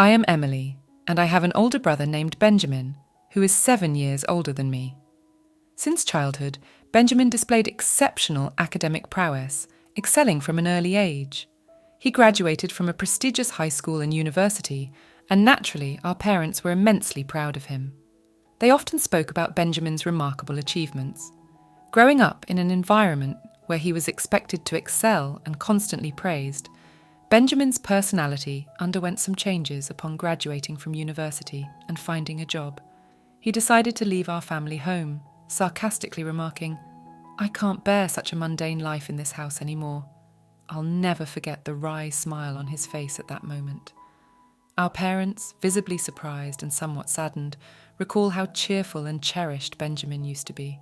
I am Emily, and I have an older brother named Benjamin, who is 7 years older than me. Since childhood, Benjamin displayed exceptional academic prowess, excelling from an early age. He graduated from a prestigious high school and university, and naturally our parents were immensely proud of him. They often spoke about Benjamin's remarkable achievements. Growing up in an environment where he was expected to excel and constantly praised, Benjamin's personality underwent some changes upon graduating from university and finding a job. He decided to leave our family home, sarcastically remarking, "I can't bear such a mundane life in this house anymore." I'll never forget the wry smile on his face at that moment. Our parents, visibly surprised and somewhat saddened, recall how cheerful and cherished Benjamin used to be.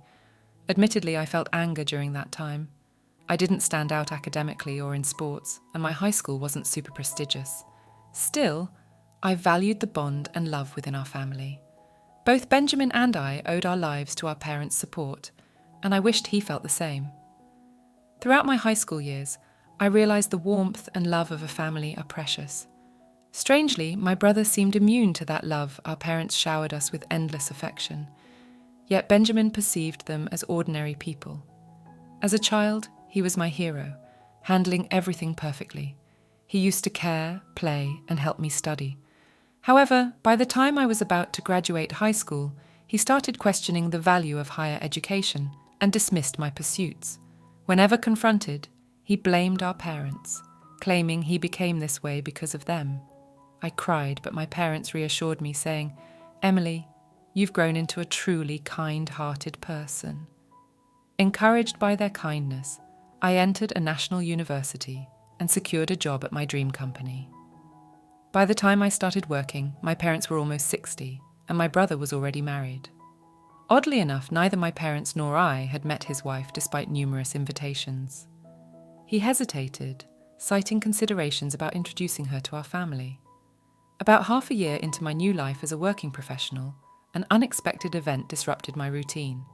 Admittedly, I felt anger during that time. I didn't stand out academically or in sports, and my high school wasn't super prestigious. Still, I valued the bond and love within our family. Both Benjamin and I owed our lives to our parents' support, and I wished he felt the same. Throughout my high school years, I realized the warmth and love of a family are precious. Strangely, my brother seemed immune to that love our parents showered us with endless affection. Yet Benjamin perceived them as ordinary people. As a child, he was my hero, handling everything perfectly. He used to care, play, and help me study. However, by the time I was about to graduate high school, he started questioning the value of higher education and dismissed my pursuits. Whenever confronted, he blamed our parents, claiming he became this way because of them. I cried, but my parents reassured me, saying, "Emily, you've grown into a truly kind-hearted person." Encouraged by their kindness, I entered a national university and secured a job at my dream company. By the time I started working, my parents were almost 60, and my brother was already married. Oddly enough, neither my parents nor I had met his wife despite numerous invitations. He hesitated, citing considerations about introducing her to our family. About half a year into my new life as a working professional, an unexpected event disrupted my routine.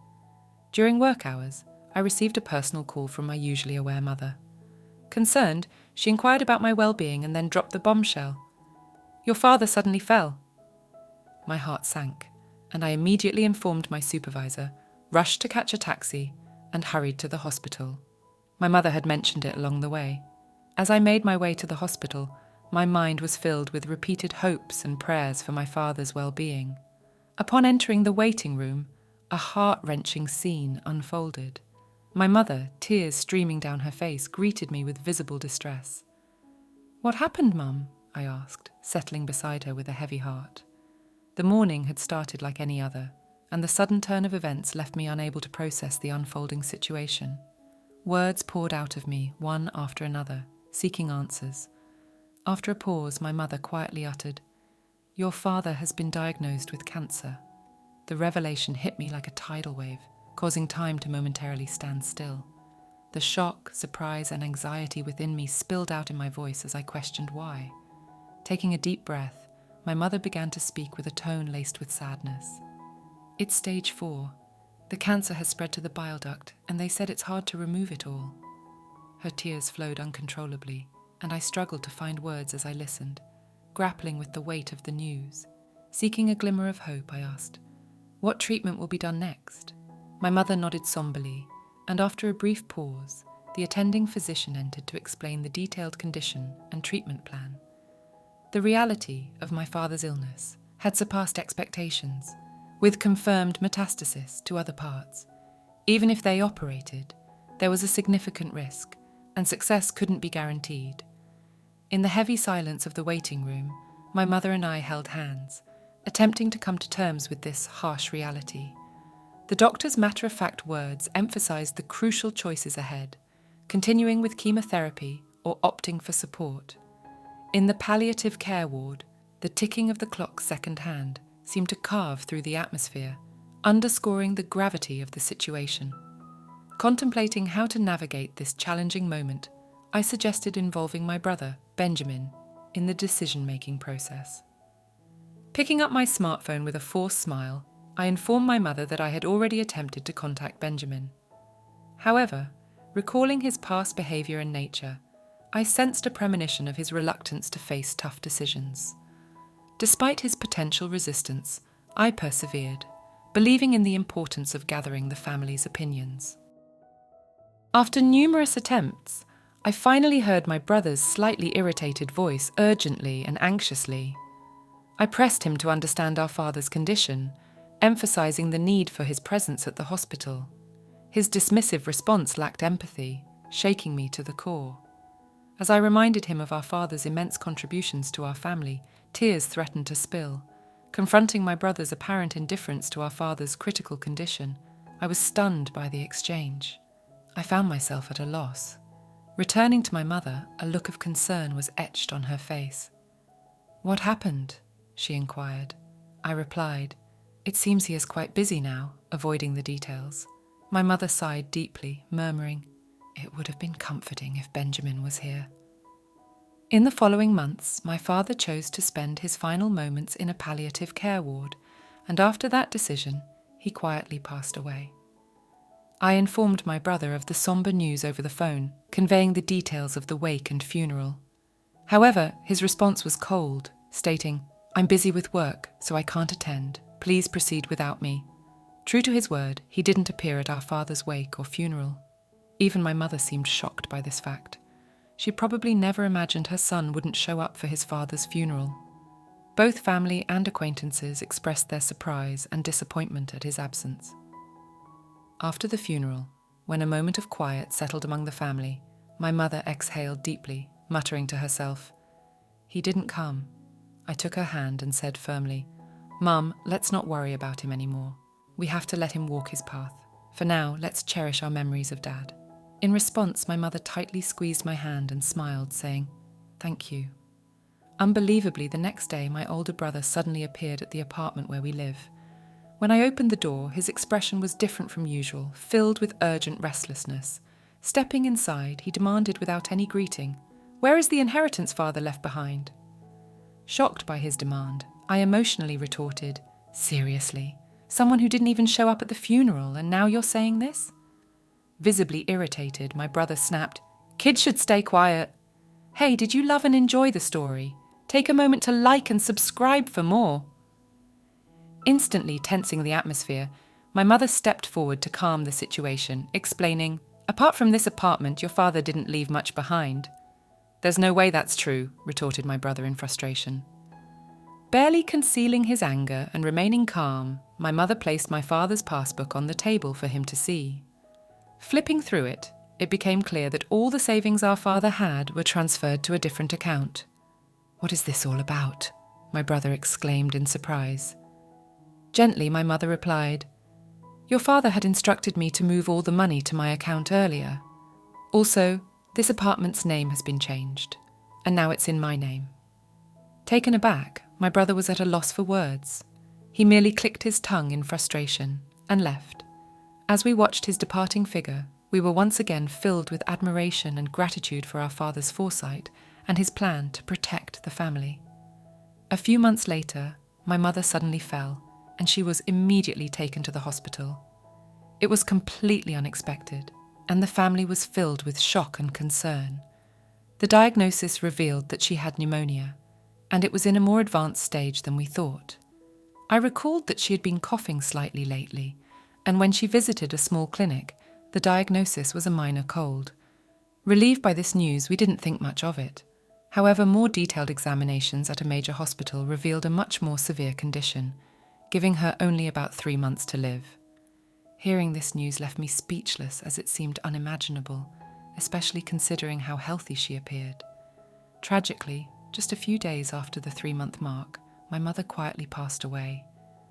During work hours, I received a personal call from my usually aware mother. Concerned, she inquired about my well-being and then dropped the bombshell. "Your father suddenly fell." My heart sank, and I immediately informed my supervisor, rushed to catch a taxi, and hurried to the hospital. My mother had mentioned it along the way. As I made my way to the hospital, my mind was filled with repeated hopes and prayers for my father's well-being. Upon entering the waiting room, a heart-wrenching scene unfolded. My mother, tears streaming down her face, greeted me with visible distress. "What happened, Mum?" I asked, settling beside her with a heavy heart. The morning had started like any other, and the sudden turn of events left me unable to process the unfolding situation. Words poured out of me, one after another, seeking answers. After a pause, my mother quietly uttered, "Your father has been diagnosed with cancer." The revelation hit me like a tidal wave, causing time to momentarily stand still. The shock, surprise, and anxiety within me spilled out in my voice as I questioned why. Taking a deep breath, my mother began to speak with a tone laced with sadness. "It's stage 4. The cancer has spread to the bile duct, and they said it's hard to remove it all." Her tears flowed uncontrollably, and I struggled to find words as I listened, grappling with the weight of the news. Seeking a glimmer of hope, I asked, "What treatment will be done next?" My mother nodded somberly, and after a brief pause, the attending physician entered to explain the detailed condition and treatment plan. The reality of my father's illness had surpassed expectations, with confirmed metastasis to other parts. Even if they operated, there was a significant risk, and success couldn't be guaranteed. In the heavy silence of the waiting room, my mother and I held hands, attempting to come to terms with this harsh reality. The doctor's matter-of-fact words emphasized the crucial choices ahead, continuing with chemotherapy or opting for support. In the palliative care ward, the ticking of the clock's second hand seemed to carve through the atmosphere, underscoring the gravity of the situation. Contemplating how to navigate this challenging moment, I suggested involving my brother, Benjamin, in the decision-making process. Picking up my smartphone with a forced smile, I informed my mother that I had already attempted to contact Benjamin. However, recalling his past behaviour and nature, I sensed a premonition of his reluctance to face tough decisions. Despite his potential resistance, I persevered, believing in the importance of gathering the family's opinions. After numerous attempts, I finally heard my brother's slightly irritated voice urgently and anxiously. I pressed him to understand our father's condition, emphasizing the need for his presence at the hospital. His dismissive response lacked empathy, shaking me to the core. As I reminded him of our father's immense contributions to our family, tears threatened to spill. Confronting my brother's apparent indifference to our father's critical condition, I was stunned by the exchange. I found myself at a loss. Returning to my mother, a look of concern was etched on her face. "What happened?" she inquired. I replied, "It seems he is quite busy now," avoiding the details. My mother sighed deeply, murmuring, "It would have been comforting if Benjamin was here." In the following months, my father chose to spend his final moments in a palliative care ward, and after that decision, he quietly passed away. I informed my brother of the somber news over the phone, conveying the details of the wake and funeral. However, his response was cold, stating, "I'm busy with work, so I can't attend. Please proceed without me." True to his word, he didn't appear at our father's wake or funeral. Even my mother seemed shocked by this fact. She probably never imagined her son wouldn't show up for his father's funeral. Both family and acquaintances expressed their surprise and disappointment at his absence. After the funeral, when a moment of quiet settled among the family, my mother exhaled deeply, muttering to herself, "He didn't come." I took her hand and said firmly, "Mum, let's not worry about him anymore. We have to let him walk his path. For now, let's cherish our memories of Dad." In response, my mother tightly squeezed my hand and smiled, saying, "Thank you." Unbelievably, the next day, my older brother suddenly appeared at the apartment where we live. When I opened the door, his expression was different from usual, filled with urgent restlessness. Stepping inside, he demanded without any greeting, "Where is the inheritance father left behind?" Shocked by his demand, I emotionally retorted, "Seriously? Someone who didn't even show up at the funeral, and now you're saying this?" Visibly irritated, my brother snapped, "Kids should stay quiet. Hey, did you love and enjoy the story? Take a moment to like and subscribe for more." Instantly tensing the atmosphere, my mother stepped forward to calm the situation, explaining, "Apart from this apartment, your father didn't leave much behind." "There's no way that's true," retorted my brother in frustration. Barely concealing his anger and remaining calm, my mother placed my father's passbook on the table for him to see. Flipping through it, it became clear that all the savings our father had were transferred to a different account. "What is this all about?" my brother exclaimed in surprise. Gently, my mother replied, "Your father had instructed me to move all the money to my account earlier. Also, this apartment's name has been changed, and now it's in my name." Taken aback, my brother was at a loss for words. He merely clicked his tongue in frustration and left. As we watched his departing figure, we were once again filled with admiration and gratitude for our father's foresight and his plan to protect the family. A few months later, my mother suddenly fell, and she was immediately taken to the hospital. It was completely unexpected, and the family was filled with shock and concern. The diagnosis revealed that she had pneumonia, and it was in a more advanced stage than we thought. I recalled that she had been coughing slightly lately, and when she visited a small clinic, the diagnosis was a minor cold. Relieved by this news, we didn't think much of it. However, more detailed examinations at a major hospital revealed a much more severe condition, giving her only about 3 months to live. Hearing this news left me speechless, as it seemed unimaginable, especially considering how healthy she appeared. Tragically, just a few days after the 3-month mark, my mother quietly passed away,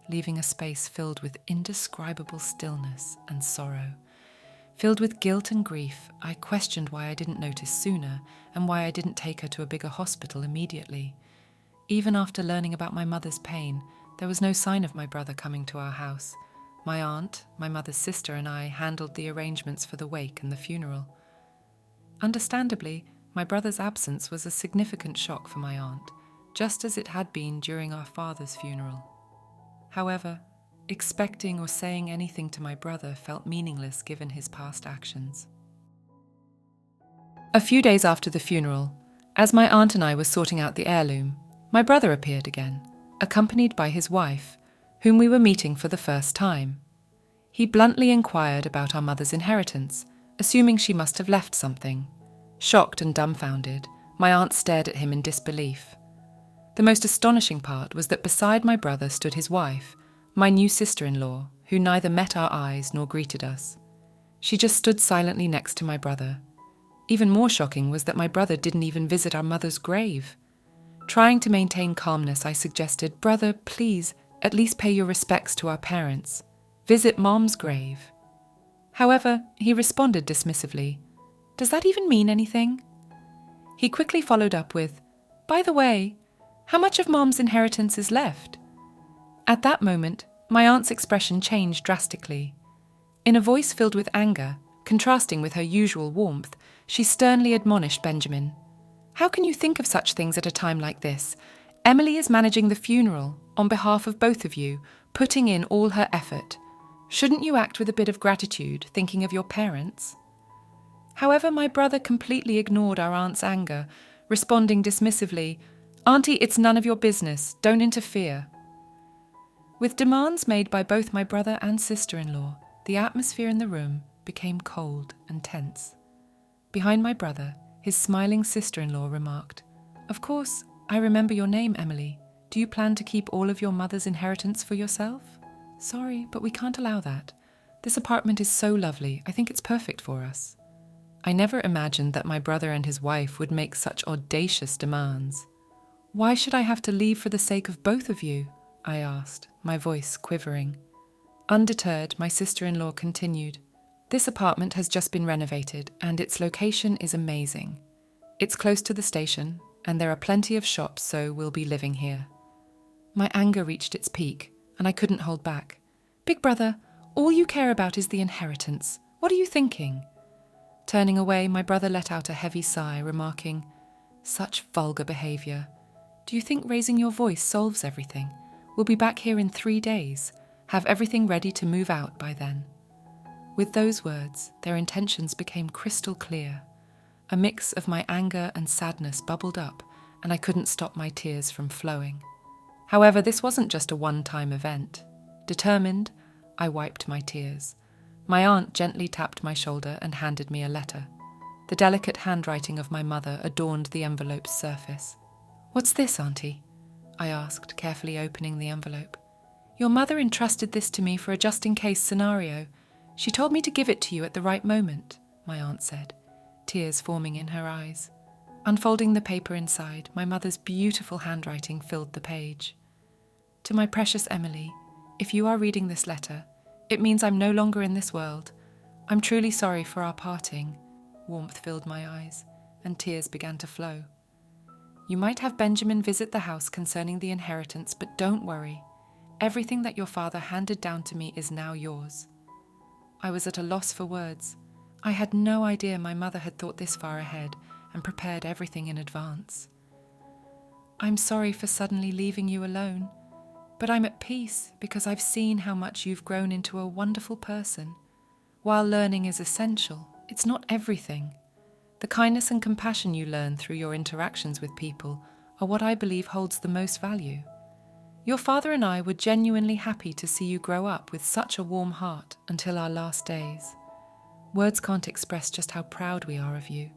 leaving a space filled with indescribable stillness and sorrow. Filled with guilt and grief, I questioned why I didn't notice sooner and why I didn't take her to a bigger hospital immediately. Even after learning about my mother's pain, there was no sign of my brother coming to our house. My aunt, my mother's sister, and I handled the arrangements for the wake and the funeral. Understandably, my brother's absence was a significant shock for my aunt, just as it had been during our father's funeral. However, expecting or saying anything to my brother felt meaningless given his past actions. A few days after the funeral, as my aunt and I were sorting out the heirloom, my brother appeared again, accompanied by his wife, whom we were meeting for the first time. He bluntly inquired about our mother's inheritance, assuming she must have left something. Shocked and dumbfounded, my aunt stared at him in disbelief. The most astonishing part was that beside my brother stood his wife, my new sister-in-law, who neither met our eyes nor greeted us. She just stood silently next to my brother. Even more shocking was that my brother didn't even visit our mother's grave. Trying to maintain calmness, I suggested, "Brother, please, at least pay your respects to our parents. Visit Mom's grave." However, he responded dismissively, "Does that even mean anything?" He quickly followed up with, "By the way, how much of Mom's inheritance is left?" At that moment, my aunt's expression changed drastically. In a voice filled with anger, contrasting with her usual warmth, she sternly admonished Benjamin. "How can you think of such things at a time like this? Emily is managing the funeral on behalf of both of you, putting in all her effort. Shouldn't you act with a bit of gratitude, thinking of your parents?" However, my brother completely ignored our aunt's anger, responding dismissively, "Auntie, it's none of your business. Don't interfere." With demands made by both my brother and sister-in-law, the atmosphere in the room became cold and tense. Behind my brother, his smiling sister-in-law remarked, "Of course, I remember your name, Emily. Do you plan to keep all of your mother's inheritance for yourself?" "Sorry, but we can't allow that. This apartment is so lovely. I think it's perfect for us." I never imagined that my brother and his wife would make such audacious demands. "Why should I have to leave for the sake of both of you?" I asked, my voice quivering. Undeterred, my sister-in-law continued, "This apartment has just been renovated, and its location is amazing. It's close to the station, and there are plenty of shops, so we'll be living here." My anger reached its peak, and I couldn't hold back. "Big brother, all you care about is the inheritance. What are you thinking?" Turning away, my brother let out a heavy sigh, remarking, "Such vulgar behaviour. Do you think raising your voice solves everything? We'll be back here in 3 days. Have everything ready to move out by then." With those words, their intentions became crystal clear. A mix of my anger and sadness bubbled up, and I couldn't stop my tears from flowing. However, this wasn't just a one-time event. Determined, I wiped my tears. My aunt gently tapped my shoulder and handed me a letter. The delicate handwriting of my mother adorned the envelope's surface. "What's this, Auntie?" I asked, carefully opening the envelope. "Your mother entrusted this to me for a just-in-case scenario. She told me to give it to you at the right moment," my aunt said, tears forming in her eyes. Unfolding the paper inside, my mother's beautiful handwriting filled the page. "To my precious Emily, if you are reading this letter, it means I'm no longer in this world. I'm truly sorry for our parting." Warmth filled my eyes, and tears began to flow. "You might have Benjamin visit the house concerning the inheritance, but don't worry. Everything that your father handed down to me is now yours." I was at a loss for words. I had no idea my mother had thought this far ahead and prepared everything in advance. "I'm sorry for suddenly leaving you alone, but I'm at peace because I've seen how much you've grown into a wonderful person. While learning is essential, it's not everything. The kindness and compassion you learn through your interactions with people are what I believe holds the most value. Your father and I were genuinely happy to see you grow up with such a warm heart until our last days. Words can't express just how proud we are of you.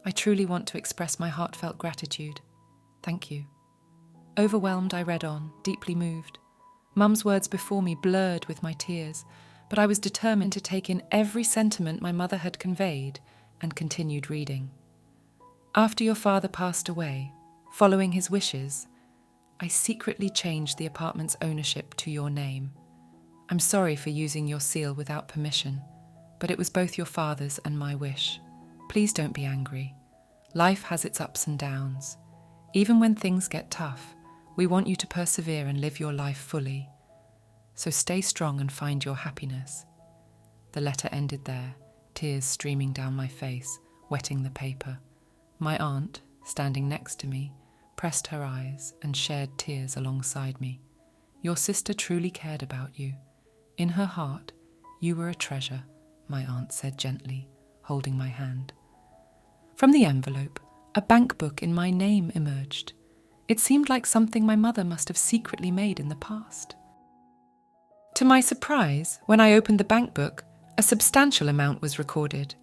I truly want to express my heartfelt gratitude. Thank you." Overwhelmed, I read on, deeply moved. Mum's words before me blurred with my tears, but I was determined to take in every sentiment my mother had conveyed and continued reading. "After your father passed away, following his wishes, I secretly changed the apartment's ownership to your name. I'm sorry for using your seal without permission, but it was both your father's and my wish. Please don't be angry. Life has its ups and downs. Even when things get tough, we want you to persevere and live your life fully. So stay strong and find your happiness." The letter ended there, tears streaming down my face, wetting the paper. My aunt, standing next to me, pressed her eyes and shared tears alongside me. "Your sister truly cared about you. In her heart, you were a treasure," my aunt said gently, holding my hand. From the envelope, a bank book in my name emerged. It seemed like something my mother must have secretly made in the past. To my surprise, when I opened the bank book, a substantial amount was recorded.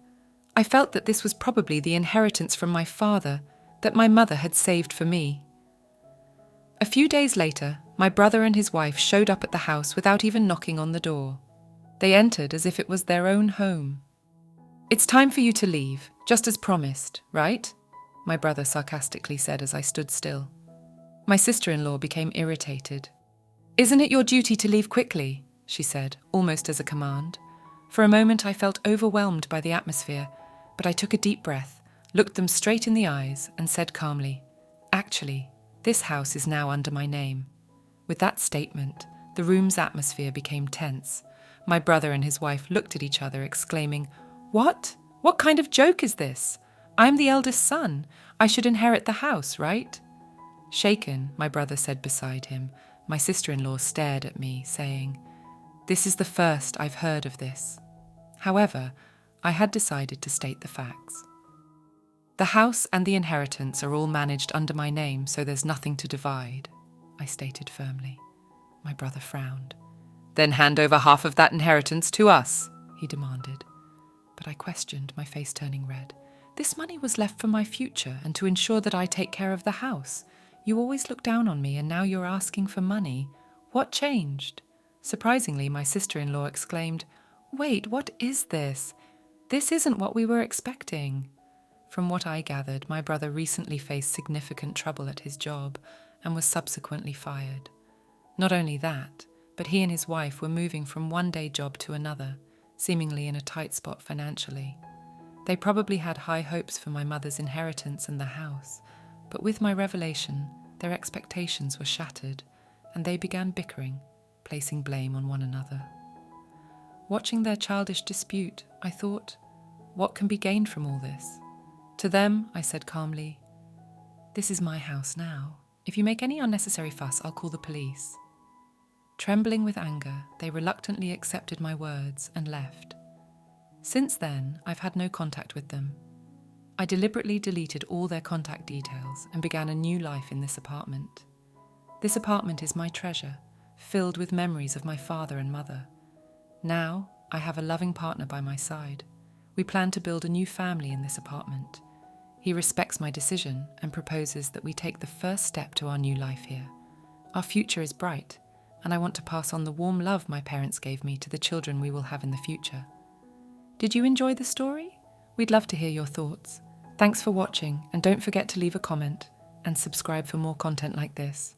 I felt that this was probably the inheritance from my father that my mother had saved for me. A few days later, my brother and his wife showed up at the house without even knocking on the door. They entered as if it was their own home. "It's time for you to leave, just as promised, right?" my brother sarcastically said as I stood still. My sister-in-law became irritated. "Isn't it your duty to leave quickly?" she said, almost as a command. For a moment I felt overwhelmed by the atmosphere, but I took a deep breath, looked them straight in the eyes, and said calmly, "Actually, this house is now under my name." With that statement, the room's atmosphere became tense. My brother and his wife looked at each other, exclaiming, "What? What kind of joke is this? I'm the eldest son. I should inherit the house, right?" Shaken, my brother said beside him. My sister-in-law stared at me, saying, "This is the first I've heard of this." However, I had decided to state the facts. "The house and the inheritance are all managed under my name, so there's nothing to divide," I stated firmly. My brother frowned. "Then hand over half of that inheritance to us," he demanded. But I questioned, my face turning red. "This money was left for my future and to ensure that I take care of the house. You always looked down on me and now you're asking for money. What changed?" Surprisingly, my sister-in-law exclaimed, "Wait, what is this? This isn't what we were expecting." From what I gathered, my brother recently faced significant trouble at his job and was subsequently fired. Not only that, but he and his wife were moving from one day job to another, seemingly in a tight spot financially. They probably had high hopes for my mother's inheritance and the house, but with my revelation, their expectations were shattered, and they began bickering, placing blame on one another. Watching their childish dispute, I thought, what can be gained from all this? To them, I said calmly, "This is my house now. If you make any unnecessary fuss, I'll call the police." Trembling with anger, they reluctantly accepted my words and left. Since then, I've had no contact with them. I deliberately deleted all their contact details and began a new life in this apartment. This apartment is my treasure, filled with memories of my father and mother. Now, I have a loving partner by my side. We plan to build a new family in this apartment. He respects my decision and proposes that we take the first step to our new life here. Our future is bright, and I want to pass on the warm love my parents gave me to the children we will have in the future. Did you enjoy the story? We'd love to hear your thoughts. Thanks for watching, and don't forget to leave a comment and subscribe for more content like this.